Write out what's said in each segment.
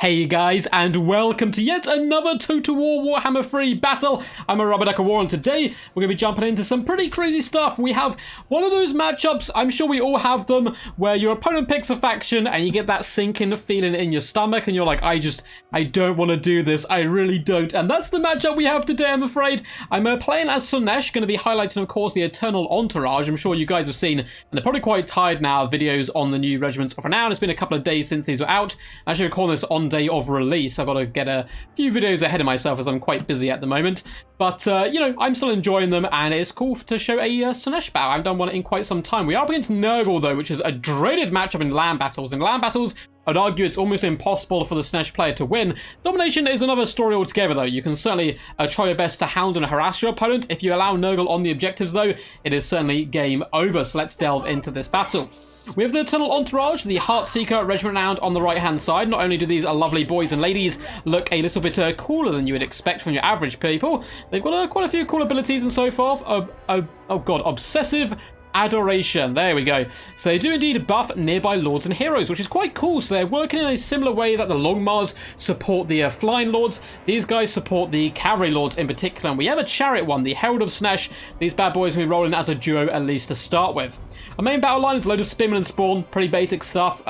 Hey guys, and welcome to yet another Total War Warhammer 3 battle. I'm a Rubber Ducker War, and today we're going to be jumping into some pretty crazy stuff. We have one of those matchups, I'm sure we all have them, where your opponent picks a faction and you get that sinking feeling in your stomach and you're like, I don't want to do this, I really don't. And that's the matchup we have today, I'm afraid. I'm playing as Slaanesh, going to be highlighting, of course, the Eternal Entourage. I'm sure you guys have seen, and they're probably quite tired now, of videos on the new regiments for now. It's been a couple of days since these were out. I'm actually recording this on day of release. I've got to get a few videos ahead of myself as I'm quite busy at the moment. But, you know, I'm still enjoying them, and it's cool to show a Slaanesh battle. I haven't done one in quite some time. We are up against Nurgle, though, which is a dreaded matchup in land battles. In land battles, I'd argue it's almost impossible for the Slaanesh player to win. Domination is another story altogether, though. You can certainly try your best to hound and harass your opponent. If you allow Nurgle on the objectives, though, it is certainly game over. So let's delve into this battle. We have the Eternal Entourage, the Heartseeker Regiment Round on the right-hand side. Not only do these lovely boys and ladies look a little bit cooler than you would expect from your average people, they've got quite a few cool abilities and so forth. Oh god, Obsessive Adoration. There we go. So they do indeed buff nearby lords and heroes, which is quite cool. So they're working in a similar way that the Longmars support the flying lords. These guys support the cavalry lords in particular. And we have a chariot one, the Herald of Slaanesh. These bad boys will be rolling as a duo at least to start with. Our main battle line is a load of spearmen and spawn. Pretty basic stuff.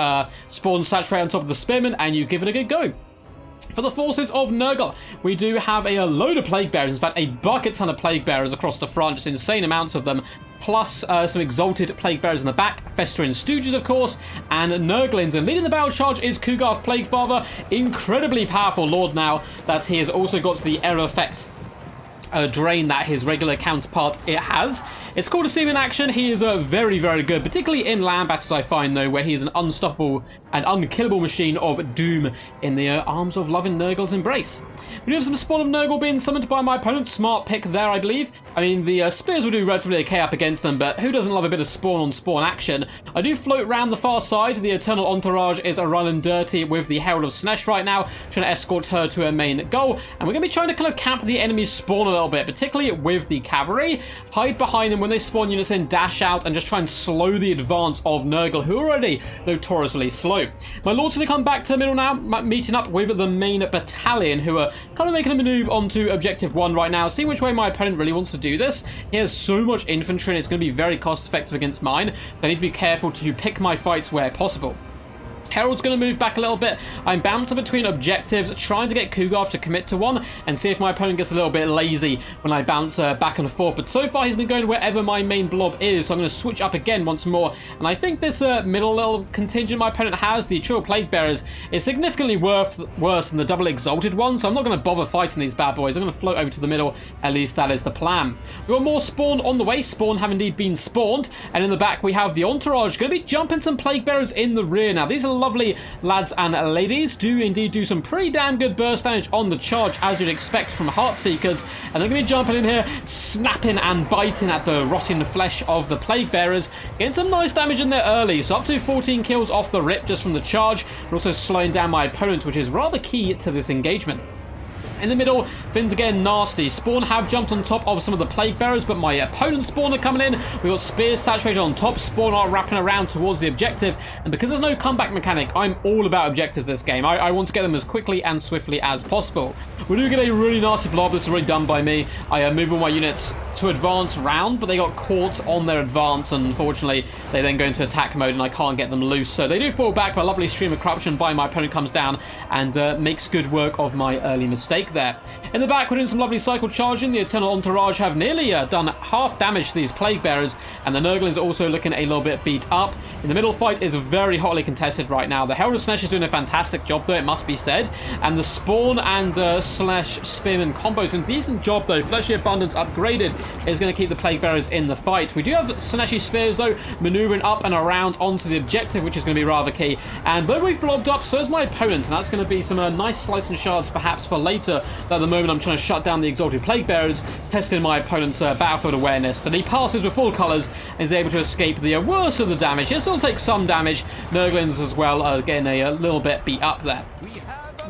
Spawn saturate on top of the spearmen and you give it a good go. For the forces of Nurgle, we do have a load of plague bearers. In fact, a bucket ton of plague bearers across the front, just insane amounts of them. Plus some exalted plague bearers in the back, festering stooges, of course, and Nurglings. And leading the battle charge is Kugarth Plaguefather, incredibly powerful lord now that he has also got the error effect drain that his regular counterpart has. It's cool to see him in action. He is very, very good, particularly in land battles, I find, though, where he is an unstoppable and unkillable machine of doom in the arms of loving Nurgle's embrace. We do have some spawn of Nurgle being summoned by my opponent. Smart pick there, I believe. I mean, the spears will do relatively okay up against them, but who doesn't love a bit of spawn-on-spawn action? I do float around the far side. The Eternal Entourage is running dirty with the Herald of Slaanesh right now, trying to escort her to her main goal, and we're going to be trying to kind of camp the enemy's spawn a little bit, particularly with the cavalry. Hide behind them when they spawn units in, dash out, and just try and slow the advance of Nurgle, who are already notoriously slow. My lord's going to come back to the middle now, meeting up with the main battalion, who are kind of making a move onto Objective 1 right now, seeing which way my opponent really wants to do this. He has so much infantry, and it's going to be very cost-effective against mine. I need to be careful to pick my fights where possible. Herald's going to move back a little bit. I'm bouncing between objectives, trying to get Kugarth to commit to one and see if my opponent gets a little bit lazy when I bounce back and forth. But so far he's been going wherever my main blob is, so I'm going to switch up again once more. And I think this middle little contingent my opponent has, the True Plague Bearers, is significantly worse than the double exalted one, so I'm not going to bother fighting these bad boys. I'm going to float over to the middle. At least that is the plan. We've got more spawn on the way. Spawn have indeed been spawned. And in the back we have the Entourage going to be jumping some Plague Bearers in the rear. Now these are lovely lads and ladies, do indeed do some pretty damn good burst damage on the charge, as you'd expect from Heartseekers, and they're going to be jumping in here, snapping and biting at the rotting flesh of the Plague Bearers, getting some nice damage in there early, so up to 14 kills off the rip just from the charge, and also slowing down my opponent, which is rather key to this engagement. In the middle, Finn's again nasty. Spawn have jumped on top of some of the Plague Bearers, but my opponent's Spawn are coming in. We've got Spears saturated on top. Spawn are wrapping around towards the objective. And because there's no comeback mechanic, I'm all about objectives this game. I want to get them as quickly and swiftly as possible. We do get a really nasty blob. This is already done by me. I move all my units to advance round, but they got caught on their advance, and unfortunately they then go into attack mode and I can't get them loose. So they do fall back, but a lovely stream of corruption by my opponent comes down and makes good work of my early mistake there. In the back, we're doing some lovely cycle charging. The Eternal Entourage have nearly done half damage to these Plague Bearers, and the Nurglings are also looking a little bit beat up. In the middle, fight is very hotly contested right now. The Herald of Slaanesh is doing a fantastic job, though, it must be said, and the Spawn and Slaanesh Spearman combos a decent job, though. Fleshy Abundance upgraded is going to keep the Plague Bearers in the fight. We do have Slaaneshi Spears, though, maneuvering up and around onto the objective, which is going to be rather key. And though we've blobbed up, so is my opponent, and that's going to be some nice slice and shards, perhaps, for later. At the moment, I'm trying to shut down the Exalted Plague Bearers, testing my opponent's battlefield awareness, but he passes with full colours and is able to escape the worst of the damage. He'll still take some damage. Nurglings as well are getting a little bit beat up there.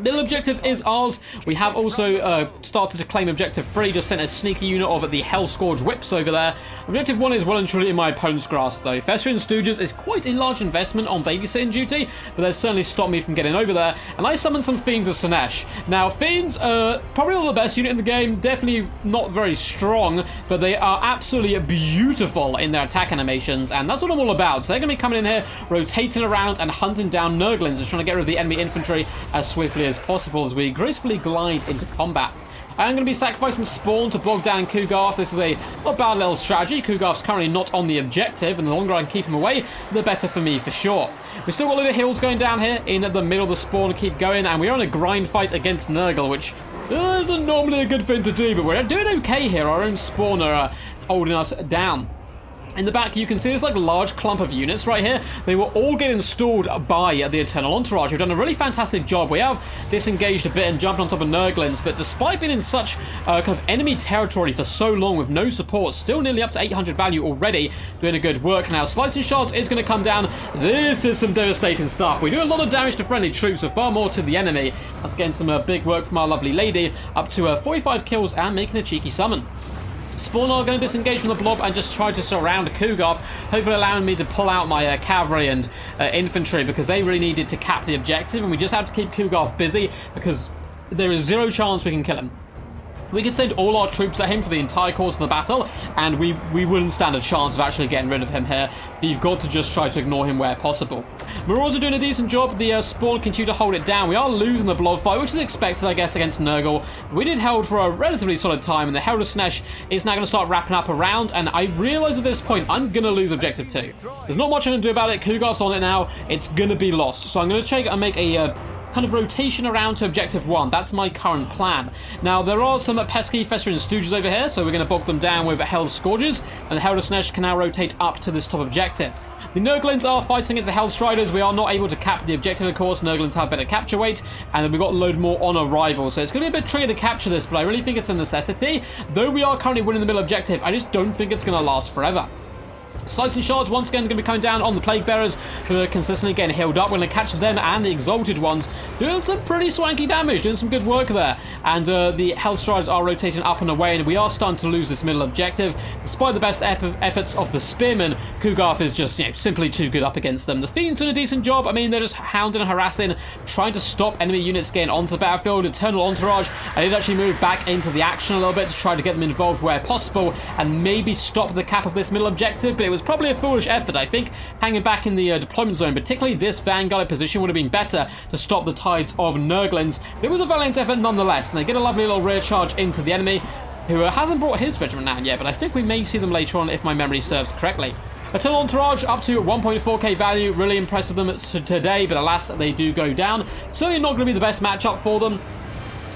Middle objective is ours. We have also started to claim objective 3, just sent a sneaky unit of the Hell Hellscourge whips over there. Objective 1 is well and truly in my opponent's grasp, though. Festering Stooges is quite a large investment on babysitting duty, but they've certainly stopped me from getting over there, and I summoned some Fiends of Slaanesh. Now, Fiends are probably not the best unit in the game, definitely not very strong, but they are absolutely beautiful in their attack animations, and that's what I'm all about. So they're going to be coming in here, rotating around and hunting down Nurglings, just trying to get rid of the enemy infantry as swiftly as possible as we gracefully glide into combat. I'm going to be sacrificing Spawn to bog down Kugarth. This is a not bad little strategy. Kugarth's currently not on the objective, and the longer I can keep him away, the better for me for sure. We've still got a load of hills going down here in the middle of the spawn to keep going, and we're on a grind fight against Nurgle, which isn't normally a good thing to do, but we're doing okay here. Our own spawn are holding us down. In the back, you can see this like large clump of units right here. They will all get installed by the Eternal Entourage. We've done a really fantastic job. We have disengaged a bit and jumped on top of Nurglings, but despite being in such kind of enemy territory for so long with no support, still nearly up to 800 value already, doing a good work. Now, Slicing Shards is going to come down. This is some devastating stuff. We do a lot of damage to friendly troops, but far more to the enemy. That's getting some big work from our lovely lady, up to 45 kills and making a cheeky summon. Spawn are going to disengage from the blob and just try to surround Kugarth, hopefully allowing me to pull out my cavalry and infantry, because they really needed to cap the objective, and we just have to keep Kugarth busy because there is zero chance we can kill him. We could send all our troops at him for the entire course of the battle, and we wouldn't stand a chance of actually getting rid of him here. You've got to just try to ignore him where possible. Marauders are doing a decent job. The Spawn continue to hold it down. We are losing the blob fight, which is expected, I guess, against Nurgle. We did hold for a relatively solid time, and the Herald of Slaanesh is now going to start wrapping up around, and I realise at this point I'm going to lose Objective 2. There's not much I can do about it. Kugarth's on it now. It's going to be lost. So I'm going to check and make a kind of rotation around to Objective 1. That's my current plan. Now, there are some pesky Festering Stooges over here, so we're going to bog them down with Hell Scourges, and the Herald of Slaanesh can now rotate up to this top objective. The Nurglings are fighting against the Hellstriders. We are not able to cap the objective, of course. Nurglings have better capture weight, and then we've got a load more on arrival. So it's going to be a bit tricky to capture this, but I really think it's a necessity. Though we are currently winning the middle objective, I just don't think it's going to last forever. Slicing Shards once again going to be coming down on the Plague Bearers, who are consistently getting healed up. We're going to catch them and the Exalted ones doing some pretty swanky damage, doing some good work there. And the Hellstriders are rotating up and away, and we are starting to lose this middle objective. Despite the best efforts of the Spearmen, Kugarth is just simply too good up against them. The Fiends doing a decent job. I mean, they're just hounding and harassing, trying to stop enemy units getting onto the battlefield. Eternal Entourage, I did actually move back into the action a little bit to try to get them involved where possible and maybe stop the cap of this middle objective, but it was probably a foolish effort, I think. Hanging back in the deployment zone, particularly this vanguarded position, would have been better to stop the tides of Nurglings. But it was a valiant effort nonetheless, and they get a lovely little rear charge into the enemy, who hasn't brought his regiment down yet, but I think we may see them later on if my memory serves correctly. Eternal Entourage up to 1.4k value, really impressed with them today, but alas, they do go down. Certainly not going to be the best matchup for them.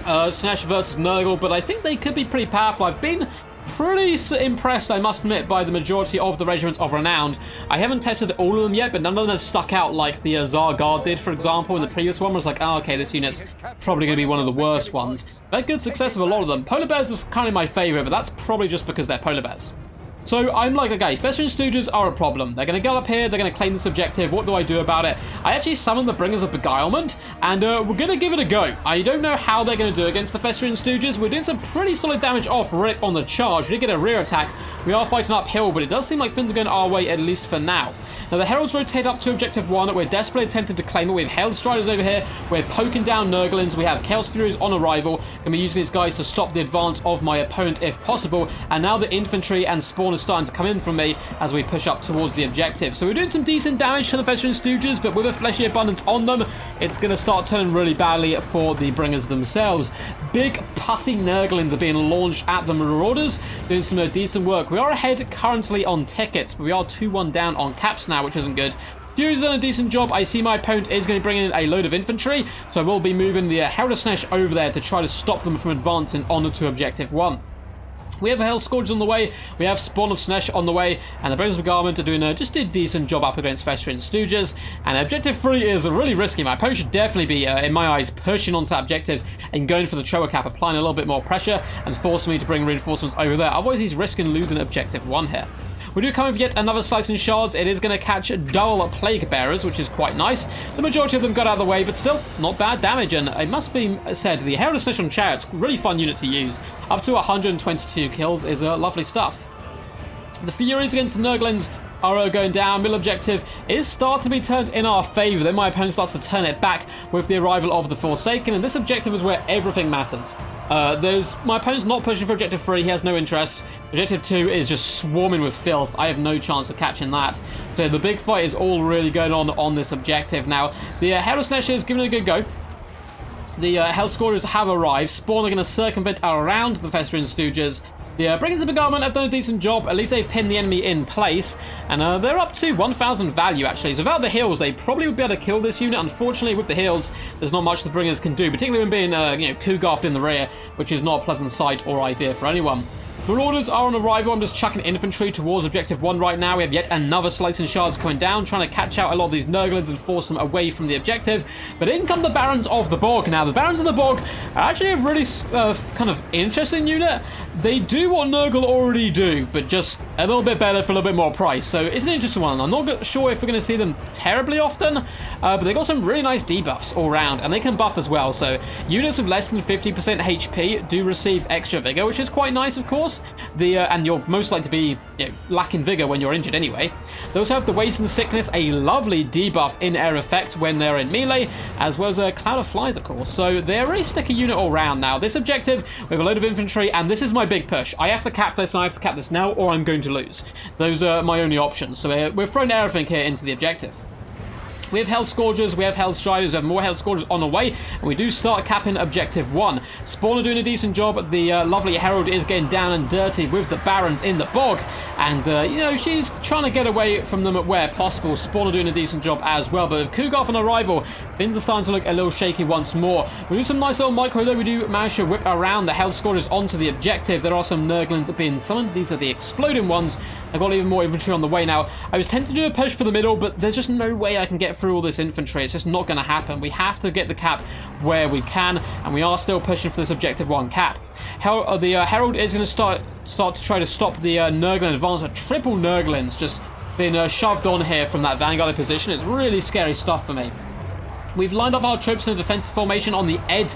Slaanesh versus Nurgle, but I think they could be pretty powerful. I've been pretty impressed, I must admit, by the majority of the regiments of renown. I haven't tested all of them yet, but none of them have stuck out like the Tsar Guard did, for example, in the previous one. I was like, oh, okay, this unit's probably going to be one of the worst ones. I've had good success with a lot of them. Polar Bears is currently my favourite, but that's probably just because they're Polar Bears. So I'm like, okay, Festering Stooges are a problem. They're going to go up here, they're going to claim this objective. What do I do about it? I actually summoned the Bringers of Beguilement, and we're going to give it a go. I don't know how they're going to do against the Festering Stooges. We're doing some pretty solid damage off rip on the charge. We did get a rear attack. We are fighting uphill, but it does seem like things are going our way, at least for now. Now, the Heralds rotate up to Objective 1. We're desperately attempting to claim it. We have Hellstriders over here. We're poking down Nurglings. We have Chaos Furies on arrival. Going to be using these guys to stop the advance of my opponent if possible. And now the infantry and spawn are starting to come in from me as we push up towards the objective. So we're doing some decent damage to the Festering Stooges, but with a fleshy abundance on them, it's going to start turning really badly for the Bringers themselves. Big pussy Nurglings are being launched at the Marauders, doing some decent work. We are ahead currently on tickets, but we are 2-1 down on caps now, which isn't good. Fury's done a decent job. I see my opponent is going to bring in a load of infantry, so I will be moving the Herald of Slaanesh over there to try to stop them from advancing on to Objective 1. We have a Hell Scourge on the way, we have Spawn of Slaanesh on the way, and the Bringers of Beguilement are doing just a decent job up against Festering Stooges. And Objective 3 is really risky. My opponent should definitely be, in my eyes, pushing onto that objective and going for the Trewer Cap, applying a little bit more pressure and forcing me to bring reinforcements over there. Otherwise, he's risking losing Objective 1 here. We do come with yet another Slice and Shards. It is going to catch double Plague Bearers, which is quite nice. The majority of them got out of the way, but still not bad damage. And it must be said, the Herald of Slaanesh on Chariots, really fun unit to use. Up to 122 kills is lovely stuff. The Furies against the Nurglings are going down. Middle objective is starting to be turned in our favour. Then my opponent starts to turn it back with the arrival of the Forsaken, and this objective is where everything matters. My opponent's not pushing for objective 3. He has no interest. Objective 2 is just swarming with filth. I have no chance of catching that. So the big fight is all really going on this objective. Now, the Herald of Slaanesh is giving it a good go. The Hell Scorers have arrived. Spawn are going to circumvent around the Festering Stooges. The Brigands of Beguilement have done a decent job. At least they've pinned the enemy in place. And they're up to 1,000 value, actually. So without the heals, they probably would be able to kill this unit. Unfortunately, with the heals, there's not much the Brigands can do, particularly when being Kugarthed in the rear, which is not a pleasant sight or idea for anyone. Marauders are on arrival. I'm just chucking infantry towards objective 1 right now. We have yet another Slice and Shards coming down, trying to catch out a lot of these Nurglings and force them away from the objective. But in come the Barons of the Bog. Now, the Barons of the Bog are actually a really kind of interesting unit. They do what Nurgle already do, but just a little bit better for a little bit more price. So it's an interesting one. I'm not sure if we're going to see them terribly often, but they got some really nice debuffs all around, and they can buff as well. So units with less than 50% HP do receive extra vigor, which is quite nice, of course. And you're most likely to be lacking vigor when you're injured anyway. They also have the Waste and Sickness, a lovely debuff in air effect when they're in melee, as well as a Cloud of Flies, of course. So they're a really sticky unit all around. Now, this objective, we have a load of infantry, and this is my big push. I have to cap this, and I have to cap this now, or I'm going to lose. Those are my only options. So we're throwing everything here into the objective. We have Hell Scourgers, we have Hell Striders, we have more Hell Scourgers on the way, and we do start capping objective 1. Spawn are doing a decent job. The lovely Herald is getting down and dirty with the Barons in the bog, and she's trying to get away from them where possible. Spawn are doing a decent job as well, but with Kugarthed on arrival, things are starting to look a little shaky once more. We do some nice little micro though. We do manage to whip around the Hell Scourgers onto the objective. There are some Nurglings being summoned. These are the exploding ones. I've got even more infantry on the way now. I was tempted to do a push for the middle, but there's just no way I can get through all this infantry. It's just not going to happen. We have to get the cap where we can, and we are still pushing for this objective 1 cap. The Herald is going to start to try to stop the Nurgle advance. A triple Nurglings just being shoved on here from that vanguard position. It's really scary stuff for me. We've lined up our troops in a defensive formation on the edge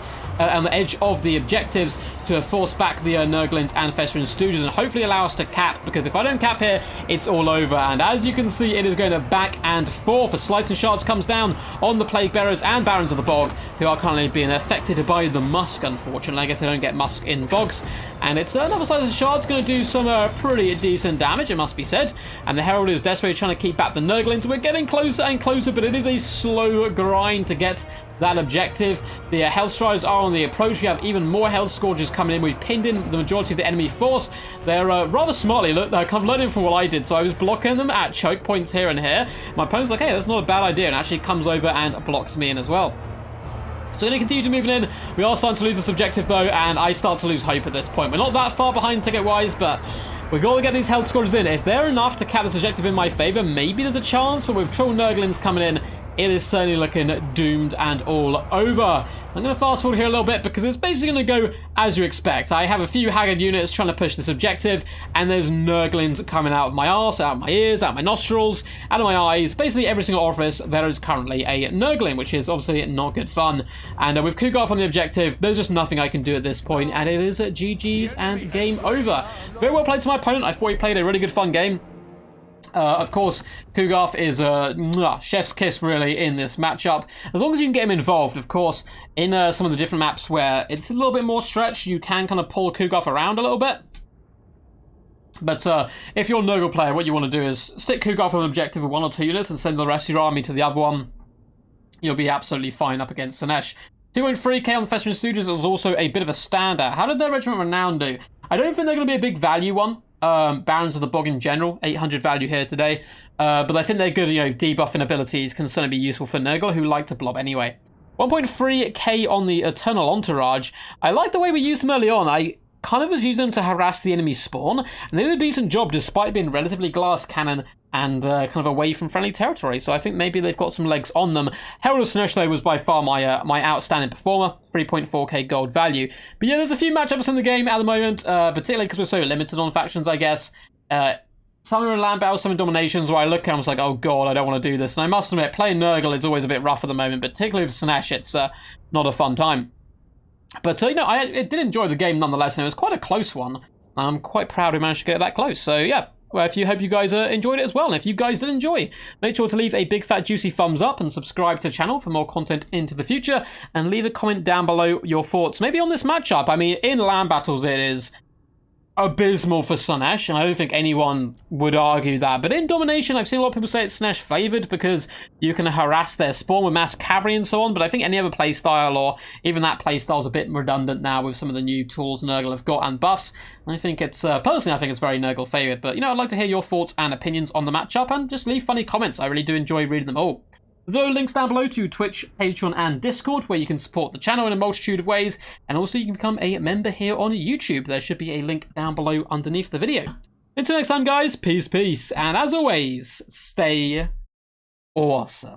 of the objectives to force back the Nurglings and Festering Stooges and hopefully allow us to cap, because if I don't cap here, it's all over. And as you can see, it is going to back and forth. A Slice and Shards comes down on the Plague Bearers and Barons of the Bog, who are currently being affected by the Musk, unfortunately. I guess they don't get Musk in bogs. And it's another Slice and Shards going to do some pretty decent damage, it must be said. And the Herald is desperately trying to keep back the Nurglings. We're getting closer and closer, but it is a slow grind to get that objective. The Hell Striders are on the approach. We have even more Hell Scourgers coming in. We've pinned in the majority of the enemy force. They're rather smartly kind of learning from what I did. So I was blocking them at choke points here and here. My opponent's like, hey, that's not a bad idea, and actually comes over and blocks me in as well. So going to continue to move in. We are starting to lose this objective though, and I start to lose hope at this point. We're not that far behind ticket-wise, but we've got to get these Hell Scourgers in. If they're enough to cap this objective in my favour, maybe there's a chance, but with Troll Nurglings coming in, it is certainly looking doomed and all over. I'm going to fast forward here a little bit because it's basically going to go as you expect. I have a few Haggard units trying to push this objective, and there's Nurglings coming out of my arse, out of my ears, out of my nostrils, out of my eyes. Basically every single orifice, there is currently a Nurgling, which is obviously not good fun. And with Kugarthed on the objective, there's just nothing I can do at this point, and it is GG's and game over. Very well played to my opponent. I thought he played a really good fun game. Of course, Kugarthed is chef's kiss, really, in this matchup. As long as you can get him involved, of course, in some of the different maps where it's a little bit more stretched, you can kind of pull Kugarthed around a little bit. But if you're a Nurgle player, what you want to do is stick Kugarthed on an objective with 1 or 2 units and send the rest of your army to the other one. You'll be absolutely fine up against Slaanesh. 2.3k on the Festering Stooges was also a bit of a standout. How did their Regiment Renown do? I don't think they're going to be a big value one. Barons of the Bog in general, 800 value here today. But I think they're good, debuffing abilities can certainly be useful for Nurgle, who like to blob anyway. 1.3k on the Eternal Entourage. I like the way we used them early on. I kind of was using them to harass the enemy spawn, and they did a decent job despite being relatively glass cannon and kind of away from friendly territory. So I think maybe they've got some legs on them. Herald of Slaanesh, though, was by far my outstanding performer, 3.4k gold value. But yeah, there's a few matchups in the game at the moment, particularly because we're so limited on factions, I guess. some are in land battles, some in dominations, where I look at them, I was like, oh god, I don't want to do this. And I must admit, playing Nurgle is always a bit rough at the moment, but particularly with Slaanesh, it's not a fun time. But, you know, I did enjoy the game nonetheless, and it was quite a close one. I'm quite proud we managed to get that close. So, yeah, well, hope you guys enjoyed it as well. And if you guys did enjoy, make sure to leave a big, fat, juicy thumbs up and subscribe to the channel for more content into the future. And leave a comment down below your thoughts, maybe on this matchup. I mean, in land battles, it is abysmal for Slaanesh, and I don't think anyone would argue that. But in domination, I've seen a lot of people say it's Slaanesh favoured because you can harass their spawn with mass cavalry and so on, but I think any other playstyle, or even that playstyle, is a bit redundant now with some of the new tools Nurgle have got and buffs. And I think it's, personally, I think it's very Nurgle favoured. But, you know, I'd like to hear your thoughts and opinions on the matchup, and just leave funny comments. I really do enjoy reading them all. There's also links down below to Twitch, Patreon, and Discord, where you can support the channel in a multitude of ways, and also you can become a member here on YouTube. There should be a link down below underneath the video. Until next time, guys, peace, and as always, stay awesome.